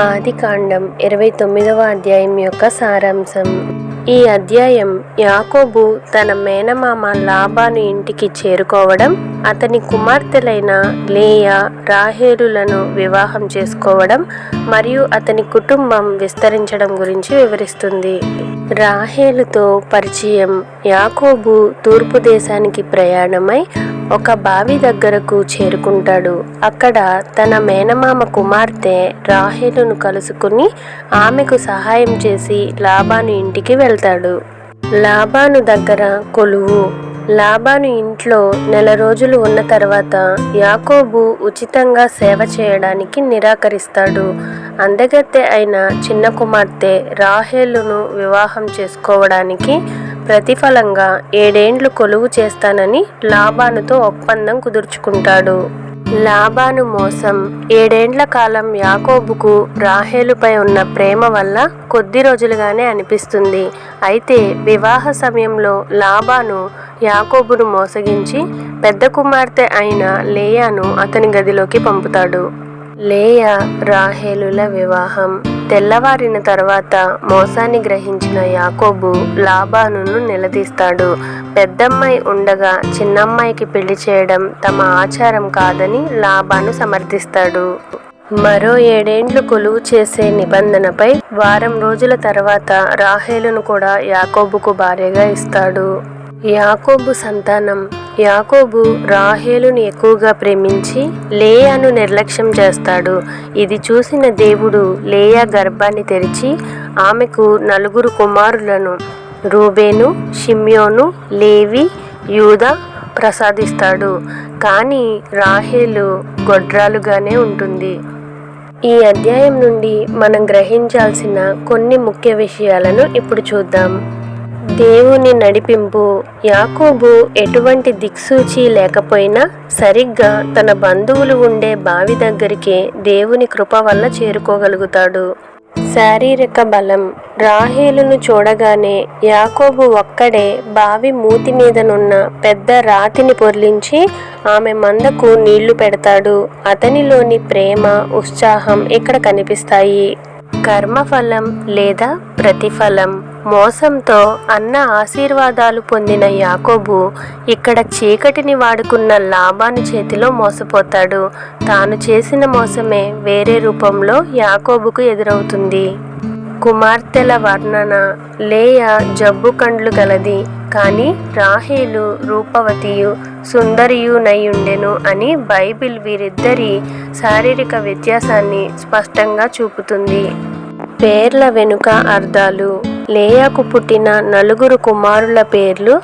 ఆదికాండం 29వ అధ్యాయం యొక్క సారాంశం. ఈ అధ్యాయం యాకోబు తన మేనమామ లాబాను ఇంటికి చేరుకోవడం, అతని కుమార్తెలైన లేయా, రాహేలులను వివాహం చేసుకోవడం మరియు అతని కుటుంబం విస్తరించడం గురించి వివరిస్తుంది. రాహేలుతో పరిచయం. యాకోబు తూర్పు దేశానికి ప్రయాణమై ఒక బావి దగ్గరకు చేరుకుంటాడు. అక్కడ తన మేనమామ కుమార్తె రాహేలును కలుసుకుని ఆమెకు సహాయం చేసి లాబాను ఇంటికి వెళ్తాడు. లాబాను దగ్గర కొలువు. లాబాను ఇంట్లో నెల రోజులు ఉన్న తర్వాత యాకోబు ఉచితంగా సేవ చేయడానికి నిరాకరిస్తాడు. అందగత్తె అయిన చిన్న కుమార్తె రాహేలును వివాహం చేసుకోవడానికి ప్రతిఫలంగా 7 ఏండ్లు కొలువు చేస్తానని లాబానుతో ఒప్పందం కుదుర్చుకుంటాడు. లాబాను మోసం. 7 ఏండ్ల కాలం యాకోబుకు రాహేలుపై ఉన్న ప్రేమ వల్ల కొద్ది రోజులుగానే అనిపిస్తుంది. అయితే వివాహ సమయంలో లాబాను యాకోబును మోసగించి పెద్ద కుమార్తె అయిన లేయాను అతని గదిలోకి పంపుతాడు. లేయా రాహేలుల వివాహం. తెల్లవారిన తర్వాత మోసాన్ని గ్రహించిన యాకోబు లాబానును నిలదీస్తాడు. పెద్దమ్మాయి ఉండగా చిన్నమ్మాయికి పెళ్లి చేయడం తమ ఆచారం కాదని లాబాను సమర్థిస్తాడు. మరో 7 ఏండ్లు కొలువు చేసే నిబంధనపై వారం రోజుల తర్వాత రాహేలును కూడా యాకోబుకు భార్యగా ఇస్తాడు. యాకోబు సంతానం. యాకోబు రాహేలును ఎక్కువగా ప్రేమించి లేయాను నిర్లక్ష్యం చేస్తాడు. ఇది చూసిన దేవుడు లేయా గర్భాన్ని తెరిచి ఆమెకు 4 కుమారులను రూబేను, షిమ్యోను, లేవి, యూదా ప్రసాదిస్తాడు. కానీ రాహేలు గొడ్రాలుగానే ఉంటుంది. ఈ అధ్యాయం నుండి మనం గ్రహించాల్సిన కొన్ని ముఖ్య విషయాలను ఇప్పుడు చూద్దాం. దేవుని నడిపింపు. యాకోబు ఎటువంటి దిక్సూచి లేకపోయినా సరిగ్గా తన బంధువులు ఉండే బావి దగ్గరికి దేవుని కృప వల్ల చేరుకోగలుగుతాడు. శారీరక బలం. రాహేలును చూడగానే యాకోబు ఒక్కడే బావి మూతి మీదనున్న పెద్ద రాతిని పొర్లించి ఆమె మందకు నీళ్లు పెడతాడు. అతనిలోని ప్రేమ, ఉత్సాహం ఇక్కడ కనిపిస్తాయి. కర్మఫలం లేదా ప్రతిఫలం. మోసంతో అన్న ఆశీర్వాదాలు పొందిన యాకోబు ఇక్కడ చీకటిని వాడుకున్న లాబాను చేతిలో మోసపోతాడు. తాను చేసిన మోసమే వేరే రూపంలో యాకోబుకు ఎదురవుతుంది. కుమార్తెల వర్ణన. లేయా జబ్బు కండ్లు గలది, కానీ రాహేలు రూపవతియు సుందరియునయుండెను అని బైబిల్ వీరిద్దరి శారీరక వ్యత్యాసాన్ని స్పష్టంగా చూపుతుంది. పేర్ల వెనుక అర్థాలు. లేయాకు పుట్టిన 4 కుమారుల పేర్లు: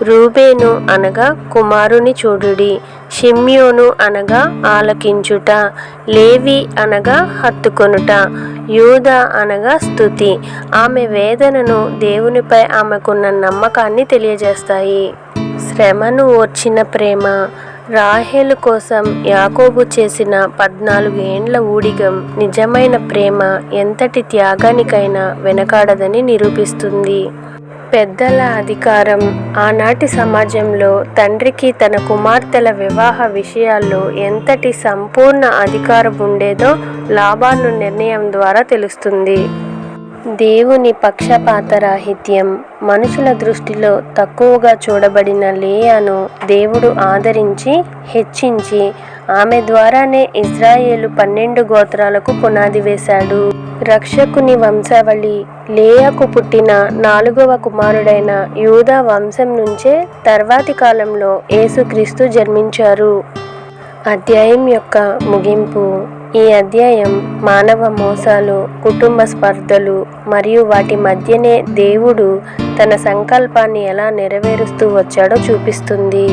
రూబేను అనగా కుమారుని చూడుడి, షిమ్యోను అనగా ఆలకించుట, లేవి అనగా హత్తుకొనుట, యూదా అనగా స్తుతి. ఆమె వేదనను దేవునిపై ఆమెకున్న నమ్మకాన్ని తెలియజేస్తాయి. శ్రమను ఓర్చిన ప్రేమ. రాహేలు కోసం యాకోబు చేసిన 14 ఏండ్ల ఊడిగం నిజమైన ప్రేమ ఎంతటి త్యాగానికైనా వెనకాడదని నిరూపిస్తుంది. పెద్దల అధికారం. ఆనాటి సమాజంలో తండ్రికి తన కుమార్తెల వివాహ విషయాల్లో ఎంతటి సంపూర్ణ అధికారం ఉండేదో లాబాను నిర్ణయం ద్వారా తెలుస్తుంది. దేవుని పక్షపాతరాహిత్యం. మనుషుల దృష్టిలో తక్కువగా చూడబడిన లేయాను దేవుడు ఆదరించి హెచ్చించి ఆమె ద్వారానే ఇజ్రాయేలు 12 గోత్రాలకు పునాది వేశాడు. రక్షకుని వంశావళి. లేయాకు పుట్టిన 4వ కుమారుడైన యూదా వంశం నుంచే తర్వాతి కాలంలో యేసుక్రీస్తు జన్మించారు. అధ్యాయం యొక్క ముగింపు. ఈ అధ్యాయం మానవ మోసాలు, కుటుంబ స్పర్ధలు మరియు వాటి మధ్యనే దేవుడు తన సంకల్పాన్ని ఎలా నెరవేరుస్తూ వచ్చాడో చూపిస్తుంది.